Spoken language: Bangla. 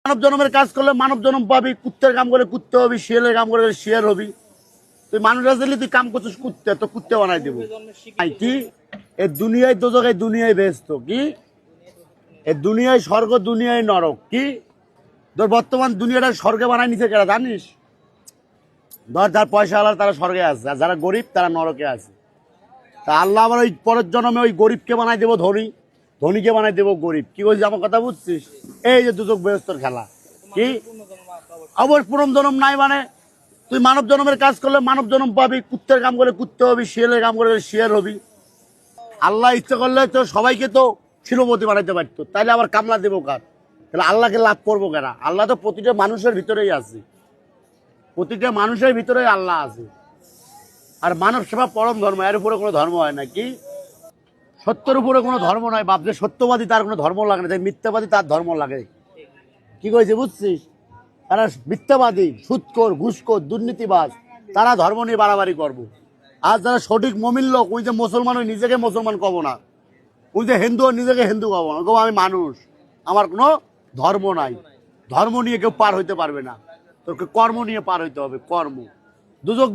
মানব জন্মের কাজ করলে মানব জন্ম পাবি, কুত্তের কাম করে কুত্তে হবি, শিয়ালের কাম করে শিয়াল হবি। তুই মানুষ আসলে তুই কাম করছিস কুত্তে, তো কুত্তে বানাই দেবো। কি এ দুনিয়ায় দোজক, এই দুনিয়ায় ব্যস্ত কি এ দুনিয়ায় স্বর্গ, দুনিয়ায় নরক কি। তোর বর্তমান দুনিয়াটা স্বর্গে বানাই নিছে কেরা জানিস? ধর যার পয়সা আলাদা তারা স্বর্গে আছে, আর যারা গরিব তারা নরকে আছে। তা আল্লাহ আবার ওই পরের জন্মে ওই গরিবকে বানাই দেবো ধনী, ধনীকে বানাই দেবো গরিব। কি বলছিস আমার কথা বুঝছিস? এই যে দুদক ব্যস্তর খেলা কি। আবার পুনম জন্ম নাই মানে তুই মানব জন্মের কাজ করলে মানব জন্ম পাবি, কুত্তের কাম করে কুত্তে হবি, শিয়ালের কাম করে শিয়াল হবি। আল্লাহ ইচ্ছে করলে তো সবাইকে তো শিলপতি বানাইতে পারতো, তাইলে আবার কামলা দেবো কার? তাহলে আল্লাহকে লাভ করবো কেনা? আল্লাহ তো প্রতিটা মানুষের ভিতরেই আছে, প্রতিটা মানুষের ভিতরেই আল্লাহ আছে। আর মানব সেবা পরম ধর্ম, এর উপরে কোনো ধর্ম হয় না কি। সত্যের উপরে কোনো ধর্ম নয় বাপ, যে সত্যবাদী তার কোনো ধর্ম লাগে না, যে মিথ্যাবাদী তার ধর্ম লাগে। কি কইছে বুঝছিস? তারা মিথ্যাবাদী, সুদখোর, ঘুষখোর, দুর্নীতিবাজ, তারা ধর্ম নিয়ে বাড়াবাড়ি করবো। আর যারা সঠিক মুমিন লোক, ওই যে মুসলমান, ওই নিজেকে মুসলমান কব না, ওই যে হিন্দু, নিজেকে হিন্দু কব না, কব আমি মানুষ, আমার কোনো ধর্ম নাই। ধর্ম নিয়ে কেউ পার হইতে পারবে না, তোকে কর্ম নিয়ে পার হইতে হবে, কর্ম। দুজক